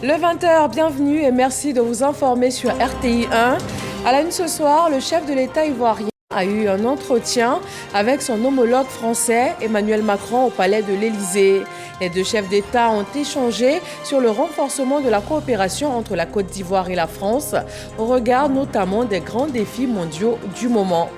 Le 20h, bienvenue et merci de vous informer sur RTI 1. À la une ce soir, le chef de l'État ivoirien a eu un entretien avec son homologue français, Emmanuel Macron, au palais de l'Élysée. Les deux chefs d'État ont échangé sur le renforcement de la coopération entre la Côte d'Ivoire et la France, au regard notamment des grands défis mondiaux du moment.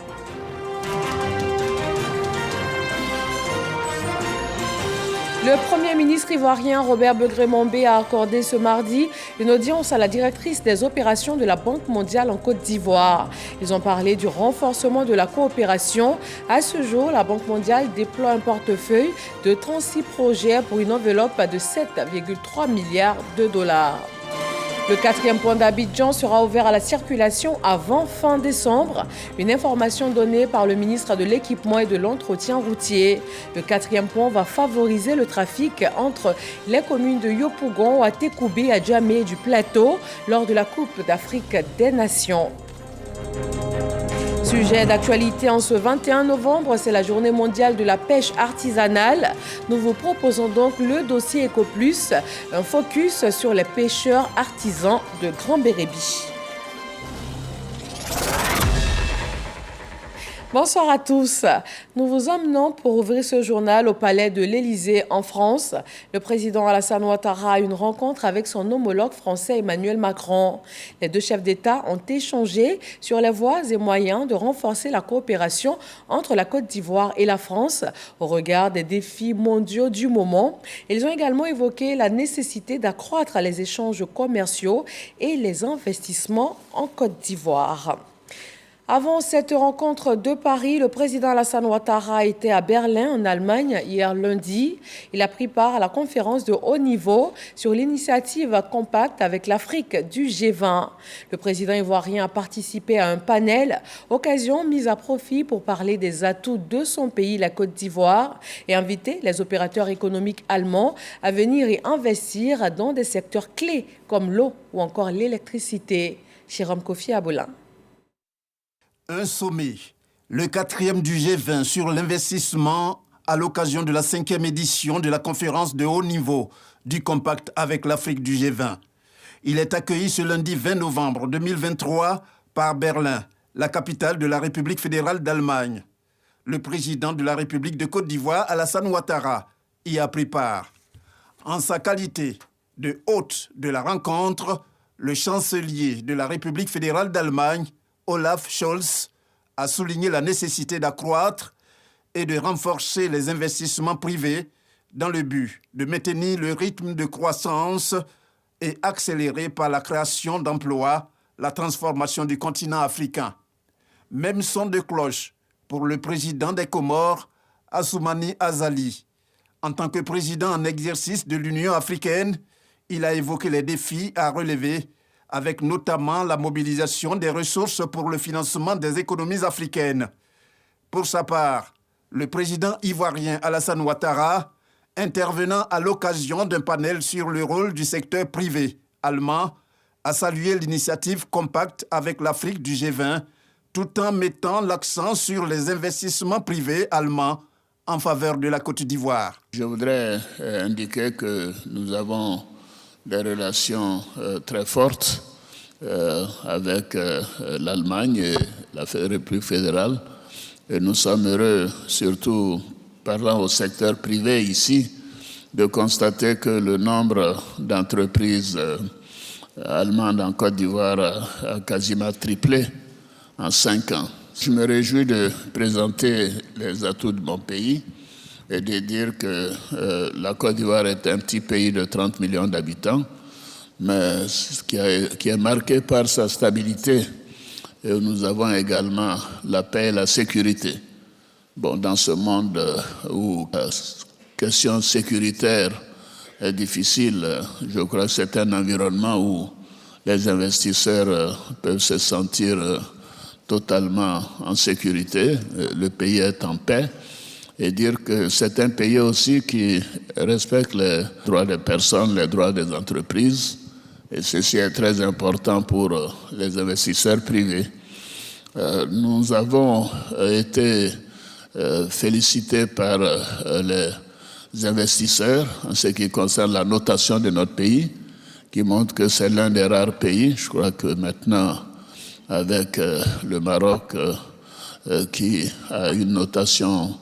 Le Premier ministre ivoirien Robert Begré-Mombé a accordé ce mardi une audience à la directrice des opérations de la Banque mondiale en Côte d'Ivoire. Ils ont parlé du renforcement de la coopération. À ce jour, la Banque mondiale déploie un portefeuille de 36 projets pour une enveloppe de 7,3 milliards de dollars. Le 4e pont d'Abidjan sera ouvert à la circulation avant fin décembre. Une information donnée par le ministre de l'Équipement et de l'Entretien routier. Le 4e pont va favoriser le trafic entre les communes de Yopougon, Atekoubé, Adjamé et du Plateau lors de la Coupe d'Afrique des Nations. Sujet d'actualité en ce 21 novembre, c'est la journée mondiale de la pêche artisanale. Nous vous proposons donc le dossier EcoPlus, un focus sur les pêcheurs artisans de Grand Bérébi. Bonsoir à tous. Nous vous emmenons pour ouvrir ce journal au palais de l'Élysée en France. Le président Alassane Ouattara a eu une rencontre avec son homologue français Emmanuel Macron. Les deux chefs d'État ont échangé sur les voies et moyens de renforcer la coopération entre la Côte d'Ivoire et la France au regard des défis mondiaux du moment. Ils ont également évoqué la nécessité d'accroître les échanges commerciaux et les investissements en Côte d'Ivoire. Avant cette rencontre de Paris, le président Alassane Ouattara était à Berlin, en Allemagne, hier lundi. Il a pris part à la conférence de haut niveau sur l'initiative Compact avec l'Afrique du G20. Le président ivoirien a participé à un panel, occasion mise à profit pour parler des atouts de son pays, la Côte d'Ivoire, et inviter les opérateurs économiques allemands à venir y investir dans des secteurs clés comme l'eau ou encore l'électricité. Chiram Kofi Aboulin. Un sommet, le 4e du G20 sur l'investissement à l'occasion de la 5e édition de la conférence de haut niveau du Compact avec l'Afrique du G20. Il est accueilli ce lundi 20 novembre 2023 par Berlin, la capitale de la République fédérale d'Allemagne. Le président de la République de Côte d'Ivoire, Alassane Ouattara, y a pris part. En sa qualité de hôte de la rencontre, le chancelier de la République fédérale d'Allemagne, Olaf Scholz, a souligné la nécessité d'accroître et de renforcer les investissements privés dans le but de maintenir le rythme de croissance et accélérer par la création d'emplois la transformation du continent africain. Même son de cloche pour le président des Comores, Assoumani Azali. En tant que président en exercice de l'Union africaine, il a évoqué les défis à relever avec notamment la mobilisation des ressources pour le financement des économies africaines. Pour sa part, le président ivoirien Alassane Ouattara, intervenant à l'occasion d'un panel sur le rôle du secteur privé allemand, a salué l'initiative Compact avec l'Afrique du G20, tout en mettant l'accent sur les investissements privés allemands en faveur de la Côte d'Ivoire. Je voudrais indiquer que nous avons des relations très fortes avec l'Allemagne et la République fédérale. Et nous sommes heureux, surtout parlant au secteur privé ici, de constater que le nombre d'entreprises allemandes en Côte d'Ivoire a quasiment triplé en 5 ans. Je me réjouis de présenter les atouts de mon pays et de dire que la Côte d'Ivoire est un petit pays de 30 millions d'habitants, mais qui est marqué par sa stabilité. Et nous avons également la paix et la sécurité. Bon, dans ce monde où la question sécuritaire est difficile, je crois que c'est un environnement où les investisseurs peuvent se sentir totalement en sécurité. Le pays est en paix. Et dire que c'est un pays aussi qui respecte les droits des personnes, les droits des entreprises. Et ceci est très important pour les investisseurs privés. Nous avons été félicités par les investisseurs en ce qui concerne la notation de notre pays, qui montre que c'est l'un des rares pays. Je crois que maintenant, avec le Maroc, qui a une notation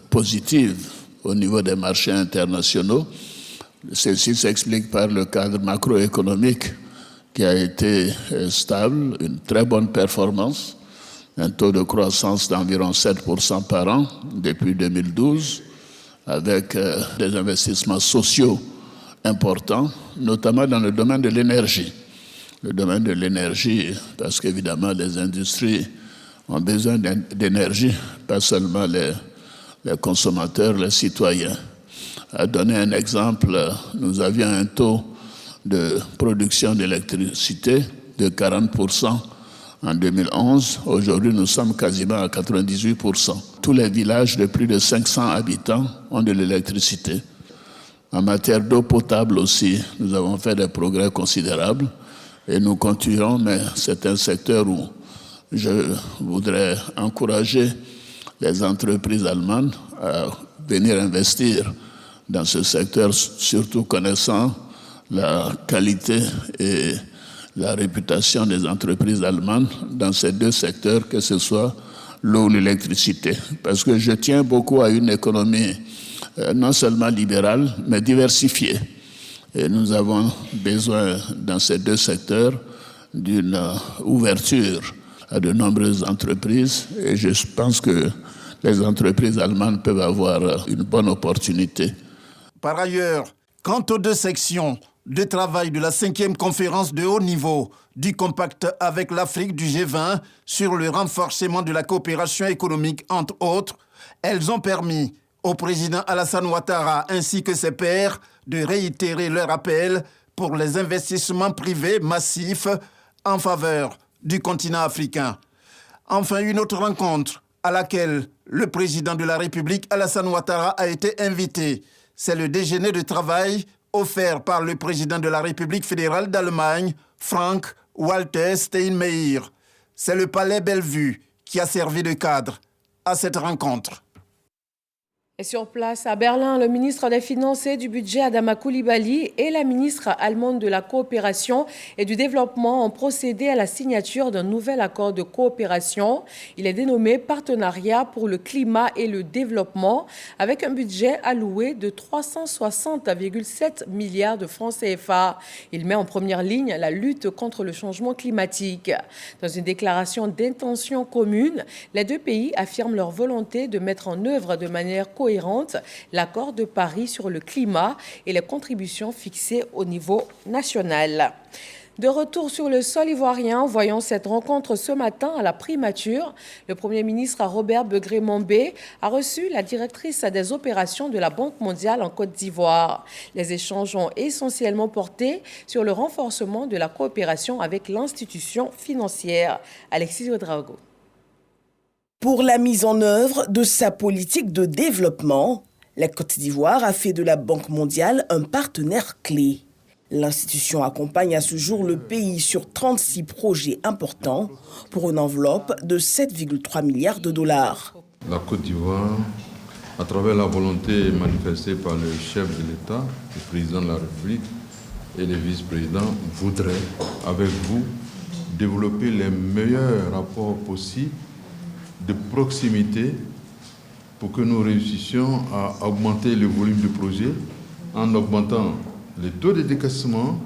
positive au niveau des marchés internationaux, ceci s'explique par le cadre macroéconomique qui a été stable, une très bonne performance, un taux de croissance d'environ 7% par an depuis 2012, avec des investissements sociaux importants, notamment dans le domaine de l'énergie. Le domaine de l'énergie, parce qu'évidemment, les industries ont besoin d'énergie, pas seulement les consommateurs, les citoyens. À donner un exemple, nous avions un taux de production d'électricité de 40% en 2011. Aujourd'hui, nous sommes quasiment à 98%. Tous les villages de plus de 500 habitants ont de l'électricité. En matière d'eau potable aussi, nous avons fait des progrès considérables et nous continuerons, mais c'est un secteur où je voudrais encourager les entreprises allemandes à venir investir dans ce secteur, surtout connaissant la qualité et la réputation des entreprises allemandes dans ces deux secteurs, que ce soit l'eau ou l'électricité. Parce que je tiens beaucoup à une économie non seulement libérale, mais diversifiée. Et nous avons besoin, dans ces deux secteurs, d'une ouverture à de nombreuses entreprises. Et je pense que les entreprises allemandes peuvent avoir une bonne opportunité. Par ailleurs, quant aux deux sections de travail de la 5e conférence de haut niveau du Compact avec l'Afrique du G20 sur le renforcement de la coopération économique, entre autres, elles ont permis au président Alassane Ouattara ainsi que ses pairs de réitérer leur appel pour les investissements privés massifs en faveur du continent africain. Enfin, une autre rencontre à laquelle le président de la République, Alassane Ouattara, a été invité. C'est le déjeuner de travail offert par le président de la République fédérale d'Allemagne, Frank-Walter Steinmeier. C'est le palais Bellevue qui a servi de cadre à cette rencontre. Et sur place, à Berlin, le ministre des Finances et du Budget, Adama Coulibaly, et la ministre allemande de la Coopération et du Développement ont procédé à la signature d'un nouvel accord de coopération. Il est dénommé Partenariat pour le climat et le développement, avec un budget alloué de 360,7 milliards de francs CFA. Il met en première ligne la lutte contre le changement climatique. Dans une déclaration d'intention commune, les deux pays affirment leur volonté de mettre en œuvre de manière cohérente l'accord de Paris sur le climat et les contributions fixées au niveau national. De retour sur le sol ivoirien, voyons cette rencontre ce matin à la primature. Le Premier ministre Robert Begré-Mombé a reçu la directrice des opérations de la Banque mondiale en Côte d'Ivoire. Les échanges ont essentiellement porté sur le renforcement de la coopération avec l'institution financière. Alexis Ouedraogo. Pour la mise en œuvre de sa politique de développement, la Côte d'Ivoire a fait de la Banque mondiale un partenaire clé. L'institution accompagne à ce jour le pays sur 36 projets importants pour une enveloppe de 7,3 milliards de dollars. La Côte d'Ivoire, à travers la volonté manifestée par le chef de l'État, le président de la République et les vice-présidents, voudrait, avec vous, développer les meilleurs rapports possibles de proximité pour que nous réussissions à augmenter le volume de projets en augmentant les taux de décaissement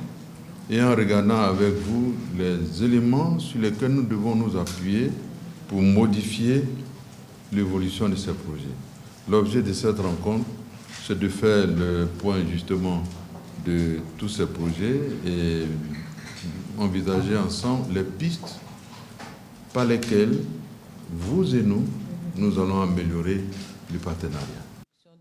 et en regardant avec vous les éléments sur lesquels nous devons nous appuyer pour modifier l'évolution de ces projets. L'objet de cette rencontre, c'est de faire le point justement de tous ces projets et envisager ensemble les pistes par lesquelles vous et nous allons améliorer le partenariat.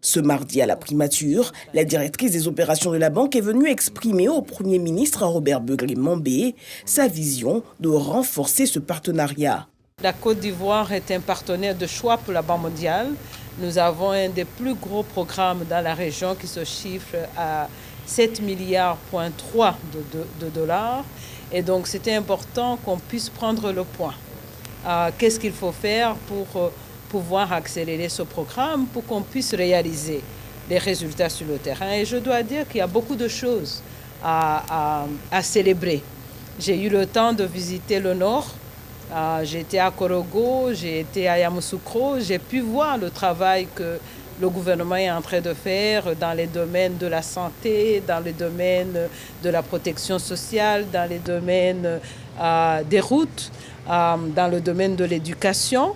Ce mardi à la primature, la directrice des opérations de la banque est venue exprimer au Premier ministre Robert Begré-Mombé sa vision de renforcer ce partenariat. La Côte d'Ivoire est un partenaire de choix pour la Banque mondiale. Nous avons un des plus gros programmes dans la région qui se chiffre à 7,3 milliards de dollars. Et donc c'était important qu'on puisse prendre le point. Qu'est-ce qu'il faut faire pour pouvoir accélérer ce programme, pour qu'on puisse réaliser des résultats sur le terrain. Et je dois dire qu'il y a beaucoup de choses à célébrer. J'ai eu le temps de visiter le nord. J'ai été à Korogo, j'ai été à Yamoussoukro. J'ai pu voir le travail que le gouvernement est en train de faire dans les domaines de la santé, dans les domaines de la protection sociale, dans les domaines des routes, dans le domaine de l'éducation,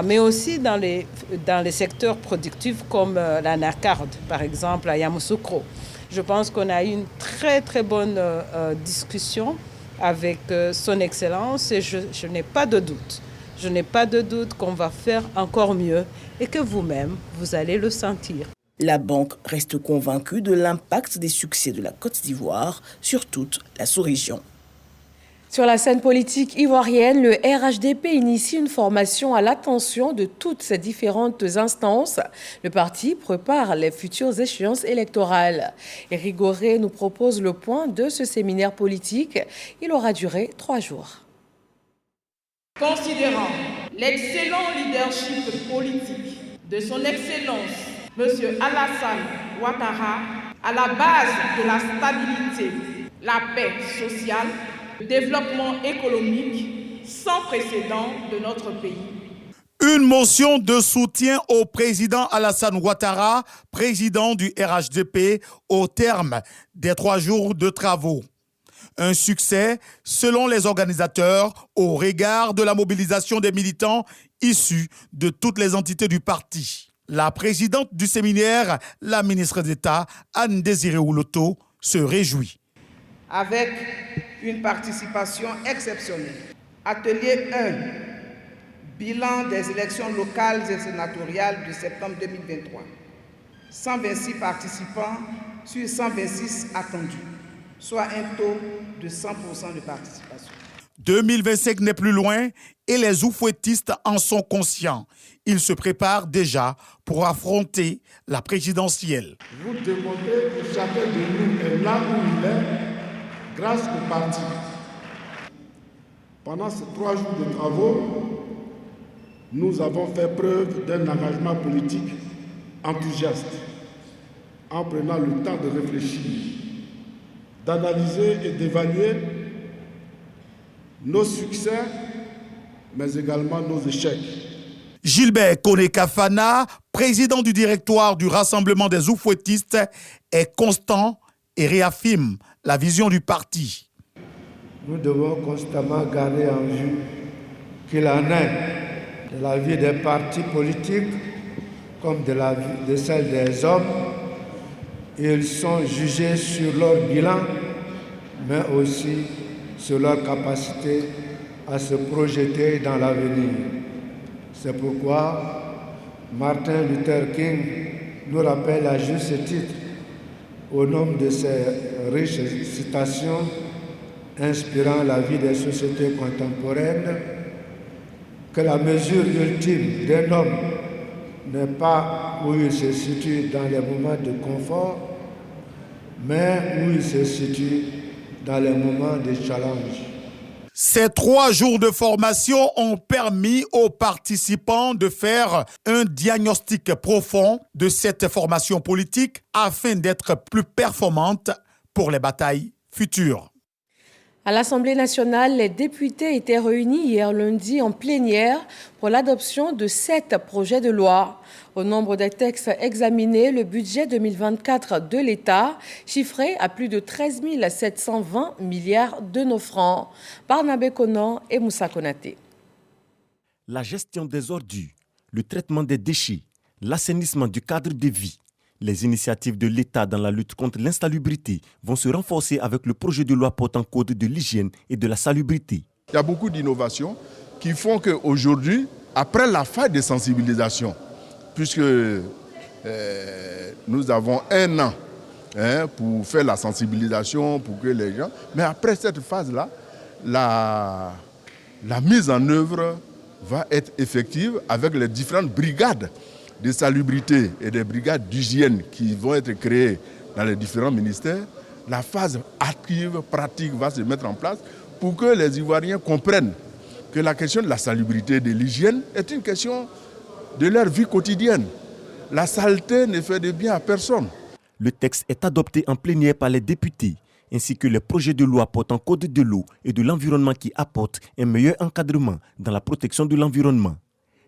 mais aussi dans les secteurs productifs comme la Nacarde, par exemple, à Yamoussoukro. Je pense qu'on a eu une très, très bonne discussion avec son Excellence et je n'ai pas de doute. Je n'ai pas de doute qu'on va faire encore mieux et que vous-même, vous allez le sentir. La banque reste convaincue de l'impact des succès de la Côte d'Ivoire sur toute la sous-région. Sur la scène politique ivoirienne, le RHDP initie une formation à l'attention de toutes ces différentes instances. Le parti prépare les futures échéances électorales. Éric Goré nous propose le point de ce séminaire politique. Il aura duré 3 jours. Considérant l'excellent leadership politique de son Excellence, M. Alassane Ouattara, à la base de la stabilité, la paix sociale, le développement économique sans précédent de notre pays. Une motion de soutien au président Alassane Ouattara, président du RHDP, au terme des 3 jours de travaux. Un succès, selon les organisateurs, au regard de la mobilisation des militants issus de toutes les entités du parti. La présidente du séminaire, la ministre d'État, Anne Désiré Ouloto, se réjouit. Avec une participation exceptionnelle. Atelier 1, bilan des élections locales et sénatoriales de septembre 2023. 126 participants sur 126 attendus, soit un taux de 100% de participation. 2025 n'est plus loin et les oufouettistes en sont conscients. Ils se préparent déjà pour affronter la présidentielle. Vous démontrez que chacun de nous est là où il est grâce au parti. Pendant ces 3 jours de travaux, nous avons fait preuve d'un engagement politique enthousiaste en prenant le temps de réfléchir, d'analyser et d'évaluer nos succès, mais également nos échecs. Gilbert Koné-Kafana, président du directoire du Rassemblement des oufouettistes, est constant et réaffirme la vision du parti. Nous devons constamment garder en vue qu'il en est de la vie des partis politiques comme de celle des hommes. Ils sont jugés sur leur bilan, mais aussi sur leur capacité à se projeter dans l'avenir. C'est pourquoi Martin Luther King nous rappelle à juste titre, au nom de ces riches citations inspirant la vie des sociétés contemporaines, que la mesure ultime d'un homme n'est pas où il se situe dans les moments de confort, mais où il se situe dans les moments de challenge. Ces 3 jours de formation ont permis aux participants de faire un diagnostic profond de cette formation politique afin d'être plus performante pour les batailles futures. À l'Assemblée nationale, les députés étaient réunis hier lundi en plénière pour l'adoption de 7 projets de loi. Au nombre des textes examinés, le budget 2024 de l'État, chiffré à plus de 13 720 milliards de nos francs. Barnabé Konan et Moussa Konaté. La gestion des ordures, le traitement des déchets, l'assainissement du cadre de vie. Les initiatives de l'État dans la lutte contre l'insalubrité vont se renforcer avec le projet de loi portant code de l'hygiène et de la salubrité. Il y a beaucoup d'innovations qui font qu'aujourd'hui, après la phase de sensibilisation, puisque nous avons 1 an pour faire la sensibilisation, pour que les gens... Mais après cette phase-là, la mise en œuvre va être effective avec les différentes brigades de salubrité et des brigades d'hygiène qui vont être créées dans les différents ministères. La phase active, pratique va se mettre en place pour que les Ivoiriens comprennent que la question de la salubrité et de l'hygiène est une question de leur vie quotidienne. La saleté ne fait de bien à personne. Le texte est adopté en plénière par les députés ainsi que les projets de loi portant code de l'eau et de l'environnement qui apportent un meilleur encadrement dans la protection de l'environnement.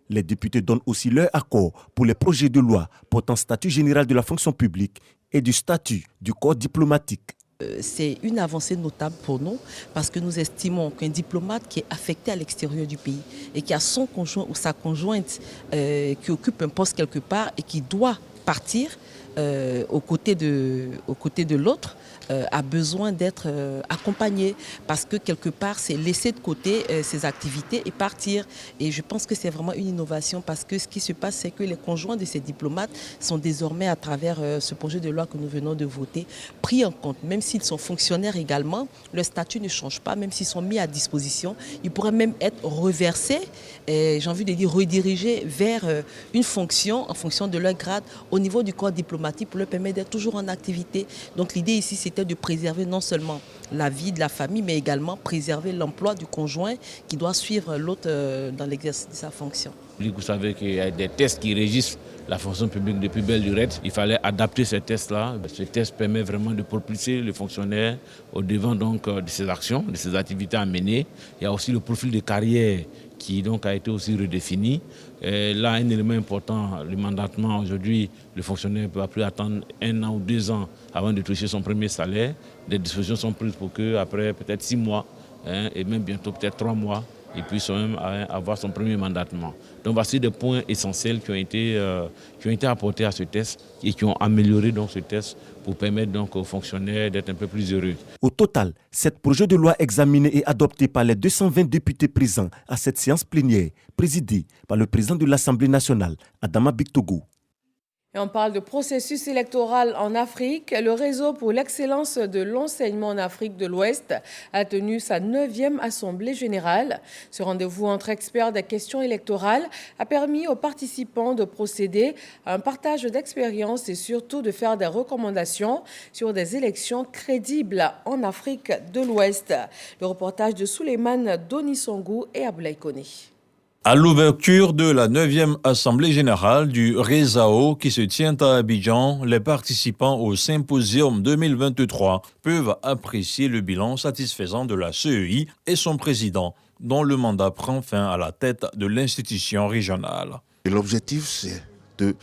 Les députés donnent aussi leur accord pour les projets de loi portant statut général de la fonction publique et du statut du corps diplomatique. C'est une avancée notable pour nous parce que nous estimons qu'un diplomate qui est affecté à l'extérieur du pays et qui a son conjoint ou sa conjointe qui occupe un poste quelque part et qui doit partir aux côtés de l'autre a besoin d'être accompagné parce que quelque part c'est laisser de côté ses activités et partir. Et je pense que c'est vraiment une innovation parce que ce qui se passe c'est que les conjoints de ces diplomates sont désormais à travers ce projet de loi que nous venons de voter pris en compte. Même s'ils sont fonctionnaires également, leur statut ne change pas, même s'ils sont mis à disposition. Ils pourraient même être reversés, j'ai envie de dire redirigés vers une fonction en fonction de leur grade au niveau du corps diplomatique pour leur permettre d'être toujours en activité. Donc l'idée ici c'était de préserver non seulement la vie de la famille, mais également préserver l'emploi du conjoint qui doit suivre l'autre dans l'exercice de sa fonction. Vous savez qu'il y a des tests qui régissent la fonction publique depuis belle lurette. Il fallait adapter ces tests-là. Ce test permet vraiment de propulser le fonctionnaire au devant donc, de ses actions, de ses activités à mener. Il y a aussi le profil de carrière qui donc a été aussi redéfini. Et là, un élément important, le mandatement. Aujourd'hui, le fonctionnaire ne peut plus attendre 1 an ou 2 ans avant de toucher son premier salaire. Des dispositions sont prises pour qu'après peut-être 6 mois, et même bientôt peut-être 3 mois, il puisse même avoir son premier mandatement. Donc voici des points essentiels qui ont été apportés à ce test et qui ont amélioré donc ce test pour permettre donc aux fonctionnaires d'être un peu plus heureux. Au total, 7 projets de loi examinés et adoptés par les 220 députés présents à cette séance plénière, présidée par le président de l'Assemblée nationale, Adama Bictogo. Et on parle de processus électoral en Afrique. Le réseau pour l'excellence de l'enseignement en Afrique de l'Ouest a tenu sa 9e assemblée générale. Ce rendez-vous entre experts des questions électorales a permis aux participants de procéder à un partage d'expériences et surtout de faire des recommandations sur des élections crédibles en Afrique de l'Ouest. Le reportage de Souleymane Donisongou et Ablaye Koné. À l'ouverture de la 9e Assemblée générale du RESAO qui se tient à Abidjan, les participants au Symposium 2023 peuvent apprécier le bilan satisfaisant de la CEI et son président, dont le mandat prend fin à la tête de l'institution régionale. L'objectif, c'est de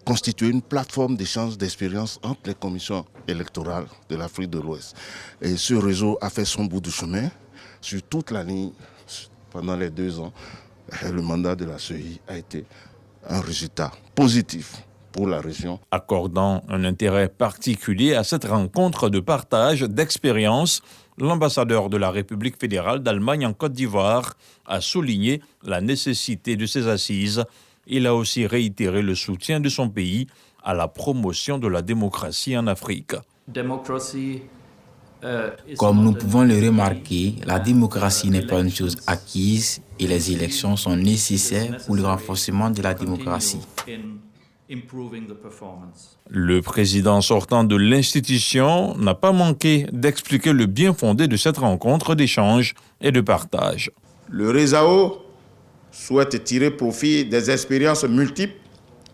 constituer une plateforme d'échange d'expériences entre les commissions électorales de l'Afrique de l'Ouest. Et ce réseau a fait son bout de chemin sur toute la ligne pendant les 2 ans. Le mandat de la CEI a été un résultat positif pour la région. Accordant un intérêt particulier à cette rencontre de partage d'expériences, l'ambassadeur de la République fédérale d'Allemagne en Côte d'Ivoire a souligné la nécessité de ces assises. Il a aussi réitéré le soutien de son pays à la promotion de la démocratie en Afrique. Comme nous pouvons le remarquer, la démocratie n'est pas une chose acquise et les élections sont nécessaires pour le renforcement de la démocratie. Le président sortant de l'institution n'a pas manqué d'expliquer le bien fondé de cette rencontre d'échange et de partage. Le RESAO souhaite tirer profit des expériences multiples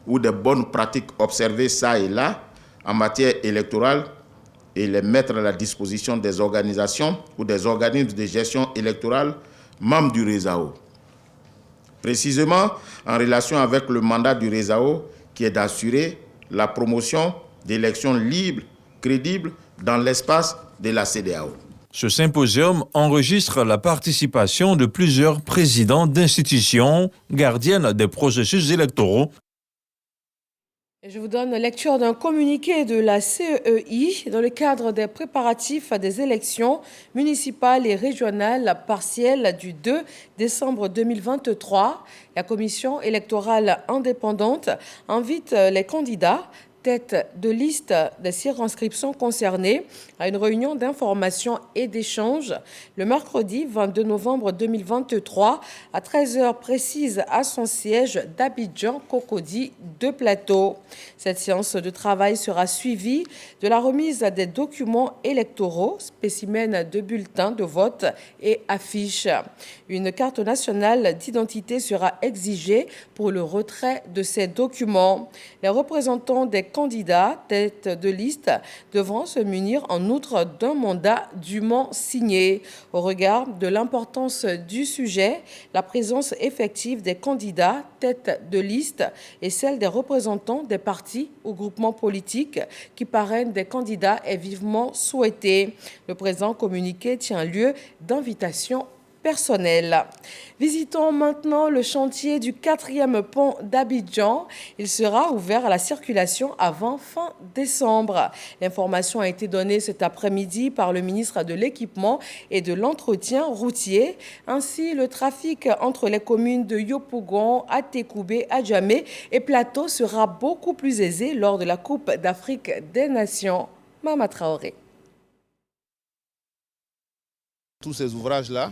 ou des bonnes pratiques observées ça et là en matière électorale et les mettre à la disposition des organisations ou des organismes de gestion électorale membres du RESAO. Précisément en relation avec le mandat du RESAO qui est d'assurer la promotion d'élections libres, crédibles dans l'espace de la CEDEAO. Ce symposium enregistre la participation de plusieurs présidents d'institutions gardiennes des processus électoraux. Je vous donne lecture d'un communiqué de la CEI dans le cadre des préparatifs des élections municipales et régionales partielles du 2 décembre 2023. La commission électorale indépendante invite les candidats tête de liste des circonscriptions concernées à une réunion d'information et d'échange le mercredi 22 novembre 2023 à 13h précise à son siège d'Abidjan, Cocody, de Plateau. Cette séance de travail sera suivie de la remise des documents électoraux, spécimens de bulletins de vote et affiches. Une carte nationale d'identité sera exigée pour le retrait de ces documents. Les représentants des candidats tête de liste devront se munir en outre d'un mandat dûment signé. Au regard de l'importance du sujet, la présence effective des candidats tête de liste et celle des représentants des partis ou groupements politiques qui parrainent des candidats est vivement souhaitée. Le présent communiqué tient lieu d'invitation personnel. Visitons maintenant le chantier du 4e pont d'Abidjan. Il sera ouvert à la circulation avant fin décembre. L'information a été donnée cet après-midi par le ministre de l'Équipement et de l'Entretien routier. Ainsi, le trafic entre les communes de Yopougon, Atekoubé, Adjamé et Plateau sera beaucoup plus aisé lors de la Coupe d'Afrique des Nations. Mama Traoré. Tous ces ouvrages-là,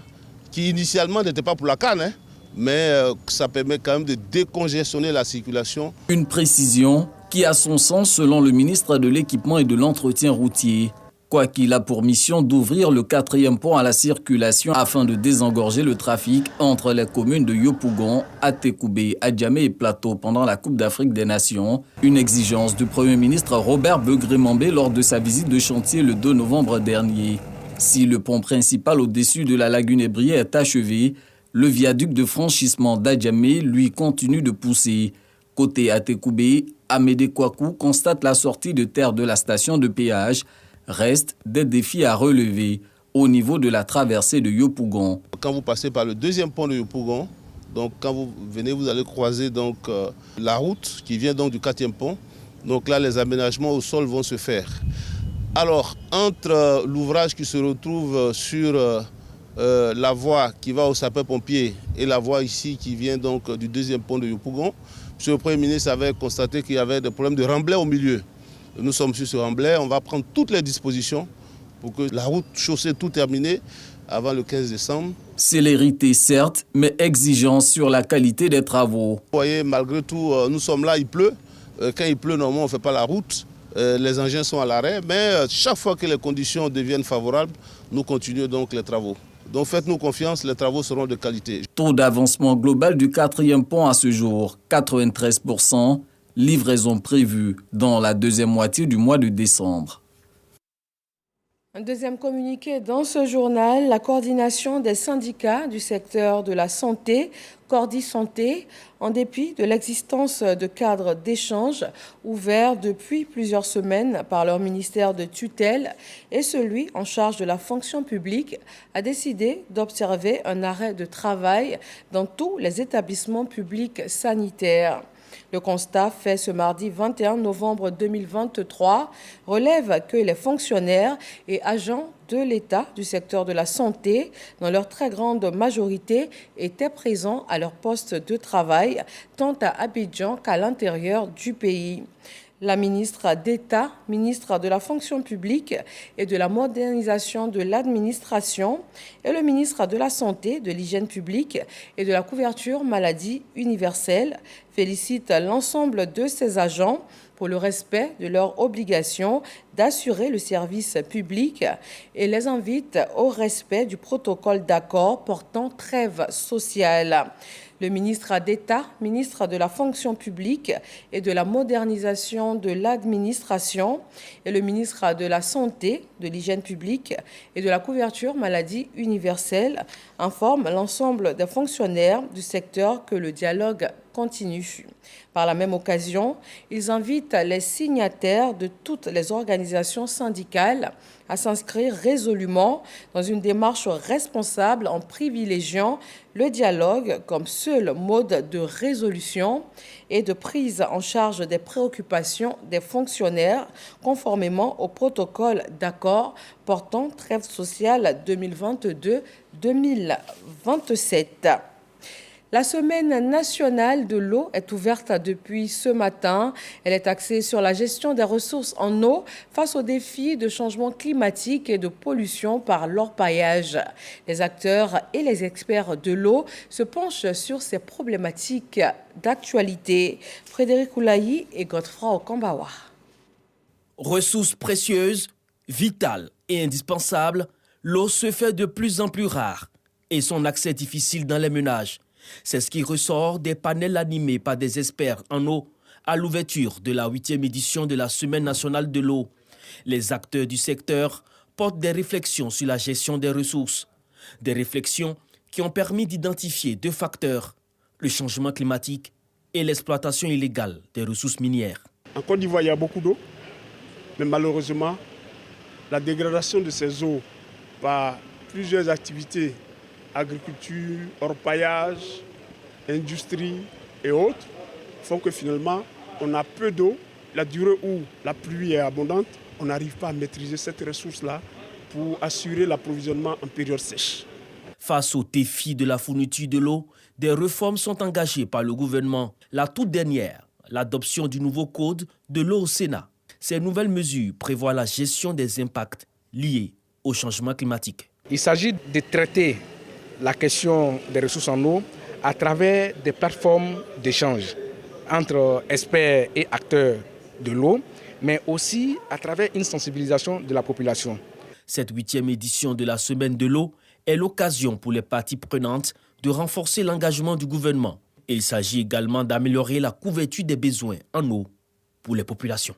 qui initialement n'étaient pas pour la CAN, mais ça permet quand même de décongestionner la circulation. Une précision qui a son sens selon le ministre de l'Équipement et de l'Entretien routier. Quoiqu'il a pour mission d'ouvrir le 4e pont à la circulation afin de désengorger le trafic entre les communes de Yopougon, Atekoubé, Adjamé et Plateau pendant la Coupe d'Afrique des Nations, une exigence du Premier ministre Robert Begré-Mambé lors de sa visite de chantier le 2 novembre dernier. Si le pont principal au-dessus de la lagune Ébrié est achevé, le viaduc de franchissement d'Adjamé, lui, continue de pousser. Côté Atekoubé, Amédé Kouakou constate la sortie de terre de la station de péage. Reste des défis à relever au niveau de la traversée de Yopougon. Quand vous passez par le 2e pont de Yopougon, donc quand vous venez, vous allez croiser donc, la route qui vient donc du 4e pont. Donc là, les aménagements au sol vont se faire. Alors, entre l'ouvrage qui se retrouve sur la voie qui va au sapeur-pompier et la voie ici qui vient donc du 2e pont de Yopougon, M. le Premier ministre avait constaté qu'il y avait des problèmes de remblai au milieu. Nous sommes sur ce remblai, on va prendre toutes les dispositions pour que la route chaussée tout terminée avant le 15 décembre. Célérité certes, mais exigence sur la qualité des travaux. Vous voyez, malgré tout, nous sommes là, il pleut. Quand il pleut, normalement, on ne fait pas la route. Les engins sont à l'arrêt, mais chaque fois que les conditions deviennent favorables, nous continuons donc les travaux. Donc faites-nous confiance, les travaux seront de qualité. Taux d'avancement global du 4e pont à ce jour, 93%. Livraison prévue dans la 2e moitié du mois de décembre. Un deuxième communiqué dans ce journal, la coordination des syndicats du secteur de la santé, Cordi Santé, en dépit de l'existence de cadres d'échange ouverts depuis plusieurs semaines par leur ministère de tutelle et celui en charge de la fonction publique, a décidé d'observer un arrêt de travail dans tous les établissements publics sanitaires. Le constat fait ce mardi 21 novembre 2023 relève que les fonctionnaires et agents de l'État du secteur de la santé, dans leur très grande majorité, étaient présents à leur poste de travail, tant à Abidjan qu'à l'intérieur du pays. La ministre d'État, ministre de la fonction publique et de la modernisation de l'administration et le ministre de la Santé, de l'hygiène publique et de la couverture maladie universelle félicitent l'ensemble de ces agents pour le respect de leur obligation d'assurer le service public et les invitent au respect du protocole d'accord portant trêve sociale. Le ministre d'État, ministre de la fonction publique et de la modernisation de l'administration et le ministre de la Santé, de l'hygiène publique et de la couverture maladie universelle informent l'ensemble des fonctionnaires du secteur que le dialogue continue. Par la même occasion, ils invitent les signataires de toutes les organisations syndicales à s'inscrire résolument dans une démarche responsable en privilégiant le dialogue comme seul mode de résolution et de prise en charge des préoccupations des fonctionnaires conformément au protocole d'accord portant trêve sociale 2022-2027. La Semaine nationale de l'eau est ouverte depuis ce matin. Elle est axée sur la gestion des ressources en eau face aux défis de changement climatique et de pollution par l'orpaillage. Les acteurs et les experts de l'eau se penchent sur ces problématiques d'actualité. Frédéric Oulayi et Godefroy Okambawa. Ressource précieuse, vitale et indispensable, l'eau se fait de plus en plus rare et son accès difficile dans les ménages. C'est ce qui ressort des panels animés par des experts en eau à l'ouverture de la 8e édition de la Semaine nationale de l'eau. Les acteurs du secteur portent des réflexions sur la gestion des ressources. Des réflexions qui ont permis d'identifier 2 facteurs, le changement climatique et l'exploitation illégale des ressources minières. En Côte d'Ivoire, il y a beaucoup d'eau, mais malheureusement, la dégradation de ces eaux par plusieurs activités, agriculture, orpaillage, industrie et autres, font que finalement, on a peu d'eau. La durée où la pluie est abondante, on n'arrive pas à maîtriser cette ressource-là pour assurer l'approvisionnement en période sèche. Face au défi de la fourniture de l'eau, des réformes sont engagées par le gouvernement. La toute dernière, l'adoption du nouveau code de l'eau au Sénat. Ces nouvelles mesures prévoient la gestion des impacts liés au changement climatique. Il s'agit de traiter la question des ressources en eau à travers des plateformes d'échange entre experts et acteurs de l'eau, mais aussi à travers une sensibilisation de la population. Cette 8e édition de la Semaine de l'eau est l'occasion pour les parties prenantes de renforcer l'engagement du gouvernement. Il s'agit également d'améliorer la couverture des besoins en eau pour les populations.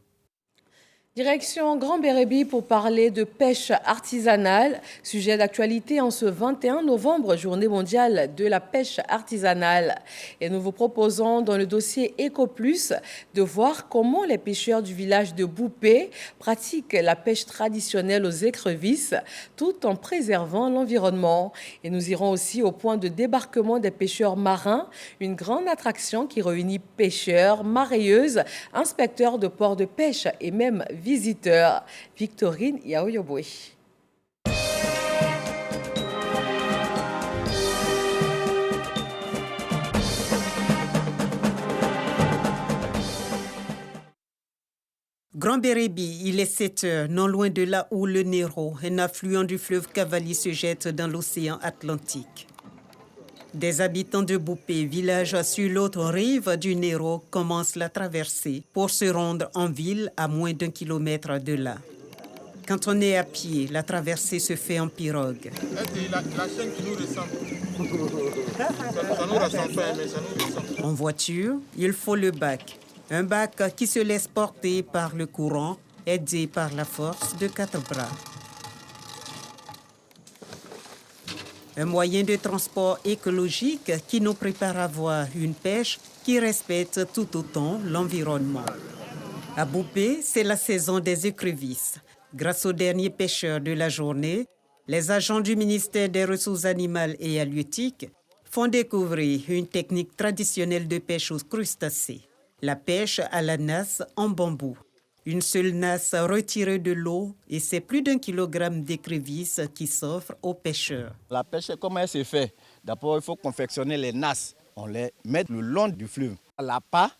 Direction Grand Bérébi pour parler de pêche artisanale, sujet d'actualité en ce 21 novembre, journée mondiale de la pêche artisanale. Et nous vous proposons dans le dossier EcoPlus de voir comment les pêcheurs du village de Boupé pratiquent la pêche traditionnelle aux écrevisses tout en préservant l'environnement. Et nous irons aussi au point de débarquement des pêcheurs marins, une grande attraction qui réunit pêcheurs, mareyeuses, inspecteurs de ports de pêche et même visiteurs. Victorine Yaoyoboué. Grand Bérébi, il est 7 heures, non loin de là où le Néro, un affluent du fleuve Cavali, se jette dans l'océan Atlantique. Des habitants de Boupé, village sur l'autre rive du Néro, commencent la traversée pour se rendre en ville à moins d'1 kilomètre de là. Quand on est à pied, la traversée se fait en pirogue. La chaîne qui nous ressemble. Ça nous ressemble pas, mais ça nous ressemble. En voiture, il faut le bac. Un bac qui se laisse porter par le courant, aidé par la force de 4 bras. Un moyen de transport écologique qui nous prépare à voir une pêche qui respecte tout autant l'environnement. À Boupé, c'est la saison des écrevisses. Grâce aux derniers pêcheurs de la journée, les agents du ministère des Ressources animales et halieutiques font découvrir une technique traditionnelle de pêche aux crustacés. La pêche à la nasse en bambou. Une seule nasse retirée de l'eau et c'est plus d'1 kilogramme d'écrevisses qui s'offrent aux pêcheurs. La pêche, comment elle se fait? D'abord, il faut confectionner les nasses. On les met le long du fleuve. La part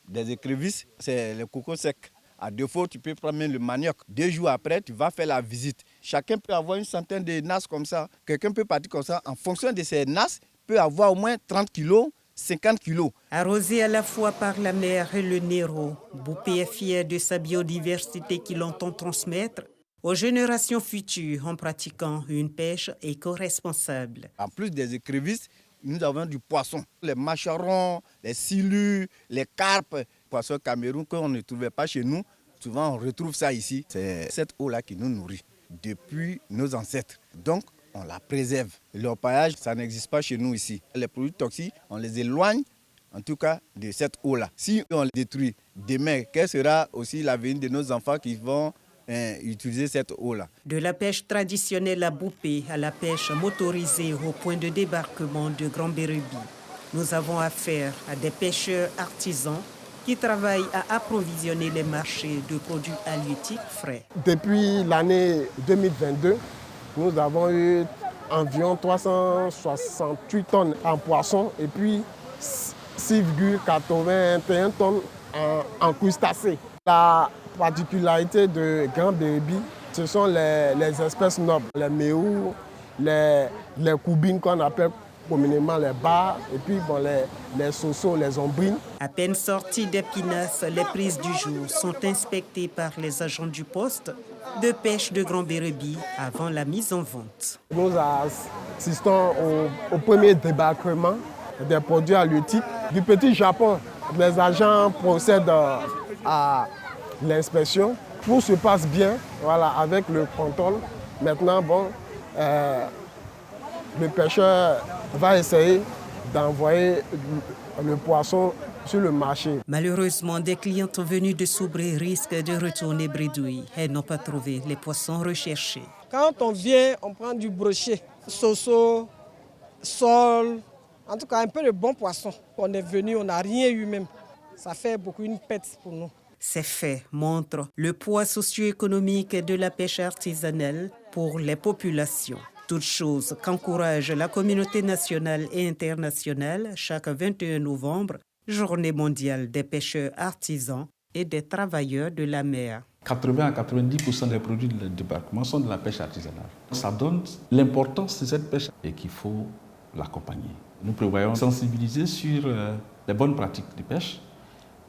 des écrevisses, c'est le coco sec. À défaut, tu peux prendre même le manioc. 2 jours après, tu vas faire la visite. Chacun peut avoir une centaine de nasses comme ça. Quelqu'un peut partir comme ça. En fonction de ces nasses, peut avoir au moins 30 kilos. 50 kilos. Arrosé à la fois par la mer et le Néro, Boupé est fier de sa biodiversité qu'il entend transmettre aux générations futures en pratiquant une pêche éco-responsable. En plus des écrevisses, nous avons du poisson. Les macharons, les silures, les carpes, poissons Cameroun qu'on ne trouvait pas chez nous. Souvent, on retrouve ça ici. C'est cette eau-là qui nous nourrit depuis nos ancêtres. Donc, on la préserve. L'orpaillage, ça n'existe pas chez nous ici. Les produits toxiques, on les éloigne, en tout cas, de cette eau-là. Si on les détruit demain, quel sera aussi l'avenir de nos enfants qui vont utiliser cette eau-là? De la pêche traditionnelle à Boupé à la pêche motorisée au point de débarquement de Grand Bérébi, nous avons affaire à des pêcheurs artisans qui travaillent à approvisionner les marchés de produits halieutiques frais. Depuis l'année 2022, nous avons eu environ 368 tonnes en poisson et puis 6,81 tonnes en crustacés. La particularité de Grand Bérébi, ce sont les espèces nobles, les méous, les coubines qu'on appelle communément les bars et puis bon, les sosos, les ombrines. À peine sorties d'Épinasse, les prises du jour sont inspectées par les agents du poste de pêche de Grand Bérébi avant la mise en vente. Nous assistons au premier débarquement des produits halieutiques du petit Japon. les agents procèdent à l'inspection. Tout se passe bien, voilà, avec le contrôle. Maintenant, le pêcheur va essayer d'envoyer le poisson sur le marché. Malheureusement, des clientes venues de Soubré risquent de retourner bredouilles. Elles n'ont pas trouvé les poissons recherchés. Quand on vient, on prend du brochet, soso, sol, en tout cas un peu de bons poissons. On est venu, on n'a rien eu même. Ça fait beaucoup une perte pour nous. Ces faits montrent le poids socio-économique de la pêche artisanale pour les populations. Toute chose qu'encourage la communauté nationale et internationale chaque 21 novembre, Journée mondiale des pêcheurs artisans et des travailleurs de la mer. 80 à 90% des produits du débarquement sont de la pêche artisanale. Ça donne l'importance de cette pêche et qu'il faut l'accompagner. Nous prévoyons sensibiliser sur les bonnes pratiques de pêche,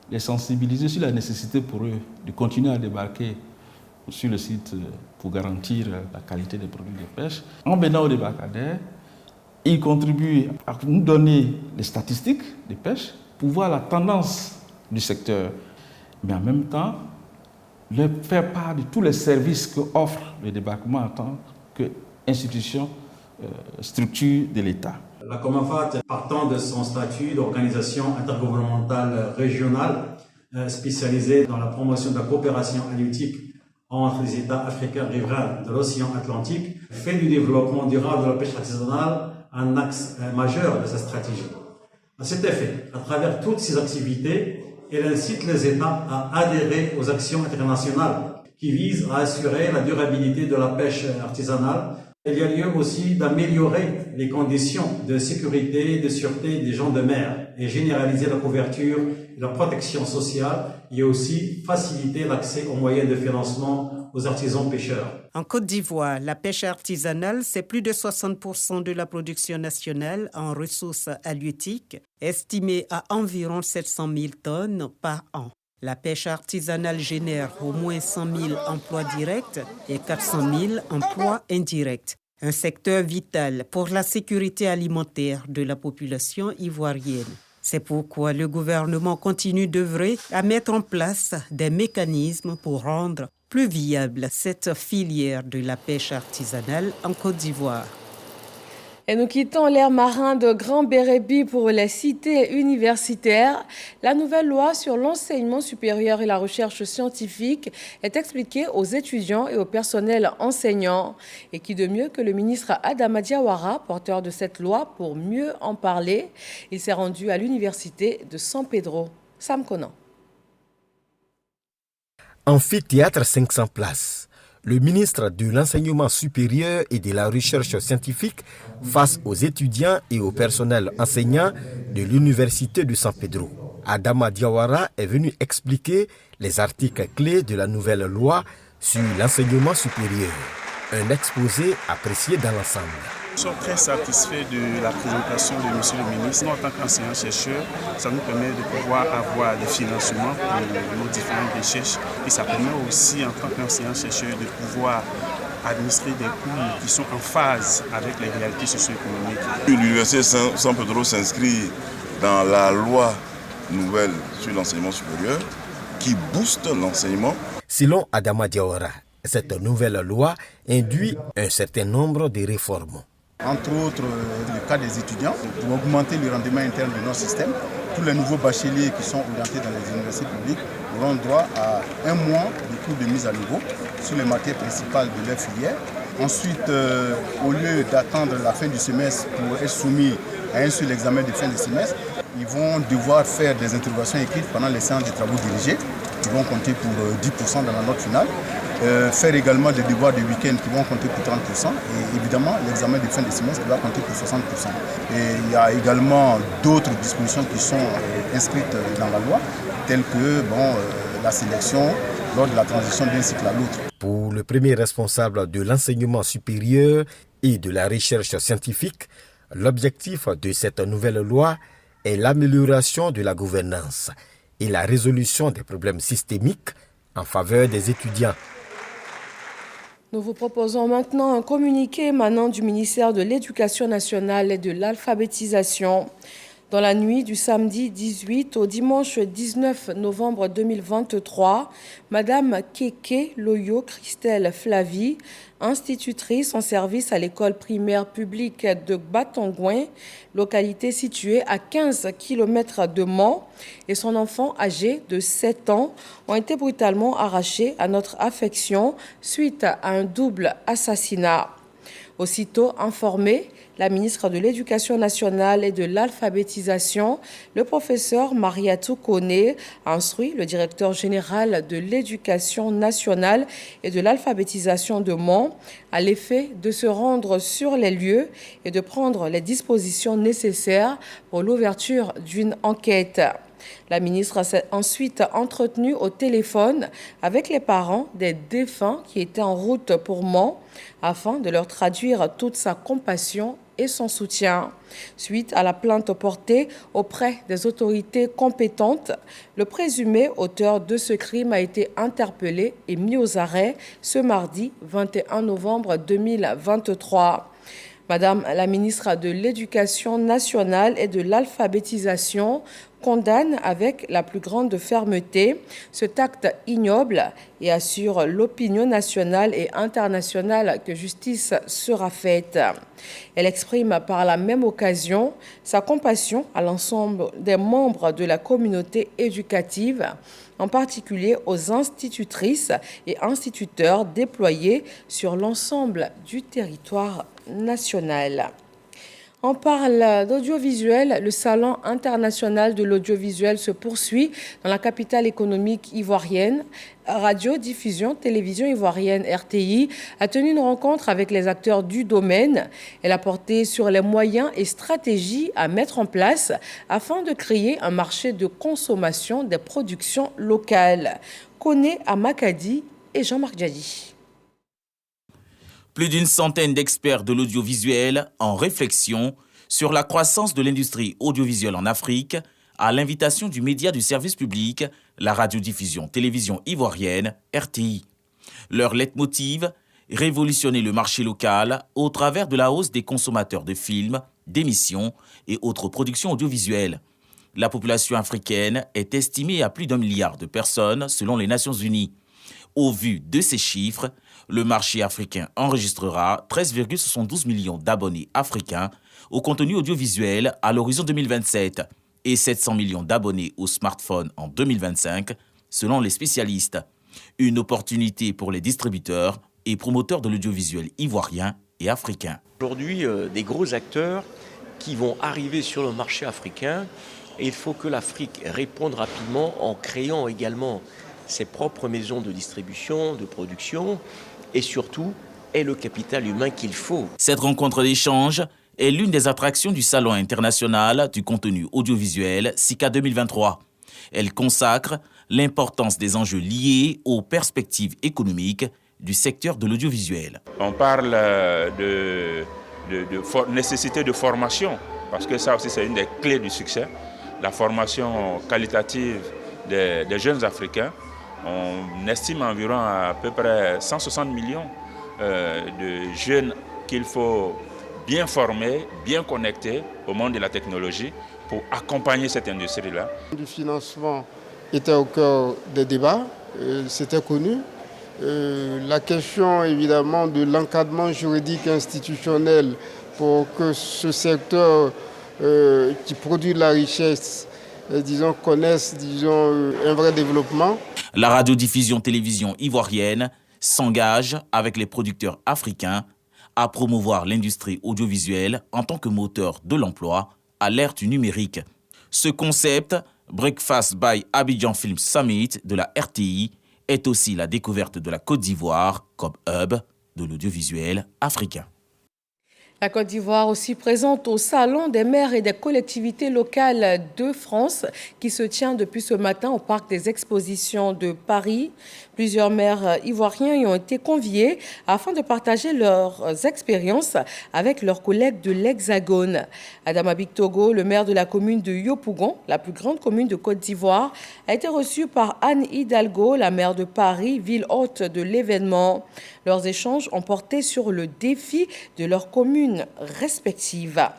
les sensibiliser sur la nécessité pour eux de continuer à débarquer sur le site pour garantir la qualité des produits de pêche. En venant au débarcadère, ils contribuent à nous donner les statistiques de pêche pour voir la tendance du secteur, mais en même temps, leur faire part de tous les services qu'offre le débarquement en tant qu'institution, structure de l'État. La Comafat, partant de son statut d'organisation intergouvernementale régionale spécialisée dans la promotion de la coopération halieutique entre les États africains riverains de l'océan Atlantique, fait du développement durable de la pêche artisanale un axe majeur de sa stratégie. À cet effet, à travers toutes ces activités, elle incite les États à adhérer aux actions internationales qui visent à assurer la durabilité de la pêche artisanale. Il y a lieu aussi d'améliorer les conditions de sécurité et de sûreté des gens de mer et généraliser la couverture et la protection sociale et aussi faciliter l'accès aux moyens de financement aux artisans pêcheurs. En Côte d'Ivoire, la pêche artisanale, c'est plus de 60% de la production nationale en ressources halieutiques, estimée à environ 700 000 tonnes par an. La pêche artisanale génère au moins 100 000 emplois directs et 400 000 emplois indirects. Un secteur vital pour la sécurité alimentaire de la population ivoirienne. C'est pourquoi le gouvernement continue d'œuvrer à mettre en place des mécanismes pour rendre plus viable cette filière de la pêche artisanale en Côte d'Ivoire. Et nous quittons l'air marin de Grand Bérébi pour les cités universitaires. La nouvelle loi sur l'enseignement supérieur et la recherche scientifique est expliquée aux étudiants et au personnel enseignant. Et qui de mieux que le ministre Adama Diawara, porteur de cette loi, pour mieux en parler. Il s'est rendu à l'université de San Pedro. Sam Conan. Amphithéâtre 500 places. Le ministre de l'Enseignement supérieur et de la recherche scientifique face aux étudiants et au personnel enseignant de l'Université de San Pedro. Adama Diawara est venu expliquer les articles clés de la nouvelle loi sur l'enseignement supérieur. Un exposé apprécié dans l'ensemble. Nous sommes très satisfaits de la présentation de M. le ministre. Nous, en tant qu'enseignants-chercheurs, ça nous permet de pouvoir avoir des financements pour nos différentes recherches. Et ça permet aussi, en tant qu'enseignants-chercheurs, de pouvoir administrer des cours qui sont en phase avec les réalités socio-économiques. L'Université San Pedro s'inscrit dans la loi nouvelle sur l'enseignement supérieur qui booste l'enseignement. Selon Adama Diawara, cette nouvelle loi induit un certain nombre de réformes. Entre autres, le cas des étudiants, pour augmenter le rendement interne de notre système, tous les nouveaux bacheliers qui sont orientés dans les universités publiques auront droit à 1 mois de cours de mise à niveau sur les matières principales de leur filière. Ensuite, au lieu d'attendre la fin du semestre pour être soumis à un seul examen de fin de semestre, ils vont devoir faire des interrogations écrites pendant les séances de travaux dirigés, qui vont compter pour 10% dans la note finale. Faire également des devoirs de week-end qui vont compter pour 30% et évidemment l'examen de fin de semestre qui va compter pour 60%. Et il y a également d'autres dispositions qui sont inscrites dans la loi, telles que la sélection lors de la transition d'un cycle à l'autre. Pour le premier responsable de l'enseignement supérieur et de la recherche scientifique, l'objectif de cette nouvelle loi est l'amélioration de la gouvernance et la résolution des problèmes systémiques en faveur des étudiants. Nous vous proposons maintenant un communiqué émanant du ministère de l'Éducation nationale et de l'alphabétisation. Dans la nuit du samedi 18 au dimanche 19 novembre 2023, Madame Keke Loyo Christelle Flavie, institutrice en service à l'école primaire publique de Batongouin, localité située à 15 km de Mans, et son enfant âgé de 7 ans ont été brutalement arrachés à notre affection suite à un double assassinat. Aussitôt informé, la ministre de l'Éducation nationale et de l'alphabétisation, le professeur Mariatou Kone, a instruit le directeur général de l'Éducation nationale et de l'alphabétisation de Mans à l'effet de se rendre sur les lieux et de prendre les dispositions nécessaires pour l'ouverture d'une enquête. La ministre s'est ensuite entretenue au téléphone avec les parents des défunts qui étaient en route pour Mans afin de leur traduire toute sa compassion et son soutien. Suite à la plainte portée auprès des autorités compétentes, le présumé auteur de ce crime a été interpellé et mis aux arrêts ce mardi 21 novembre 2023. Madame la ministre de l'Éducation nationale et de l'alphabétisation condamne avec la plus grande fermeté cet acte ignoble et assure l'opinion nationale et internationale que justice sera faite. Elle exprime par la même occasion sa compassion à l'ensemble des membres de la communauté éducative, en particulier aux institutrices et instituteurs déployés sur l'ensemble du territoire national. On parle d'audiovisuel. Le Salon international de l'audiovisuel se poursuit dans la capitale économique ivoirienne. Radio, diffusion, télévision ivoirienne RTI a tenu une rencontre avec les acteurs du domaine. Elle a porté sur les moyens et stratégies à mettre en place afin de créer un marché de consommation des productions locales. Koné Amakadi et Jean-Marc Djadi. Plus d'une centaine d'experts de l'audiovisuel en réflexion sur la croissance de l'industrie audiovisuelle en Afrique à l'invitation du média du service public, la radiodiffusion télévision ivoirienne, RTI. Leur leitmotiv, révolutionner le marché local au travers de la hausse des consommateurs de films, d'émissions et autres productions audiovisuelles. La population africaine est estimée à plus d'1 milliard de personnes selon les Nations Unies. Au vu de ces chiffres, le marché africain enregistrera 13,72 millions d'abonnés africains au contenu audiovisuel à l'horizon 2027 et 700 millions d'abonnés aux smartphones en 2025, selon les spécialistes. Une opportunité pour les distributeurs et promoteurs de l'audiovisuel ivoirien et africain. Aujourd'hui, des gros acteurs qui vont arriver sur le marché africain et il faut que l'Afrique réponde rapidement en créant également ses propres maisons de distribution, de production et surtout est le capital humain qu'il faut. Cette rencontre d'échange est l'une des attractions du Salon international du contenu audiovisuel SICA 2023. Elle consacre l'importance des enjeux liés aux perspectives économiques du secteur de l'audiovisuel. On parle de nécessité de formation, parce que ça aussi c'est une des clés du succès, la formation qualitative des jeunes Africains. On estime environ à peu près 160 millions de jeunes qu'il faut bien former, bien connecter au monde de la technologie pour accompagner cette industrie-là. Le financement était au cœur des débats, c'était connu. La question évidemment de l'encadrement juridique institutionnel pour que ce secteur qui produit de la richesse connaisse un vrai développement. La radiodiffusion télévision ivoirienne s'engage avec les producteurs africains à promouvoir l'industrie audiovisuelle en tant que moteur de l'emploi à l'ère du numérique. Ce concept, Breakfast by Abidjan Film Summit de la RTI, est aussi la découverte de la Côte d'Ivoire comme hub de l'audiovisuel africain. La Côte d'Ivoire aussi présente au Salon des maires et des collectivités locales de France qui se tient depuis ce matin au Parc des Expositions de Paris. Plusieurs maires ivoiriens y ont été conviés afin de partager leurs expériences avec leurs collègues de l'Hexagone. Adama Bictogo, le maire de la commune de Yopougon, la plus grande commune de Côte d'Ivoire, a été reçu par Anne Hidalgo, la maire de Paris, ville hôte de l'événement. Leurs échanges ont porté sur le défi de leur commune respectives.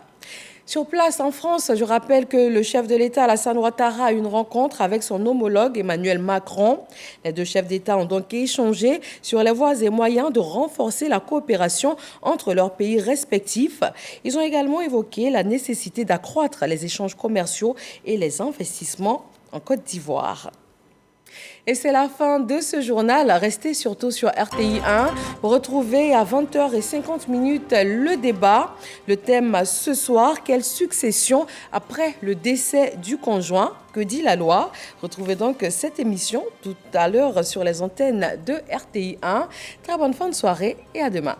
Sur place en France, je rappelle que le chef de l'État Alassane Ouattara a eu une rencontre avec son homologue Emmanuel Macron. Les deux chefs d'État ont donc échangé sur les voies et moyens de renforcer la coopération entre leurs pays respectifs. Ils ont également évoqué la nécessité d'accroître les échanges commerciaux et les investissements en Côte d'Ivoire. Et c'est la fin de ce journal. Restez surtout sur RTI 1. Retrouvez à 20h50 le débat. Le thème ce soir, quelle succession après le décès du conjoint? Que dit la loi? Retrouvez donc cette émission tout à l'heure sur les antennes de RTI 1. Très bonne fin de soirée et à demain.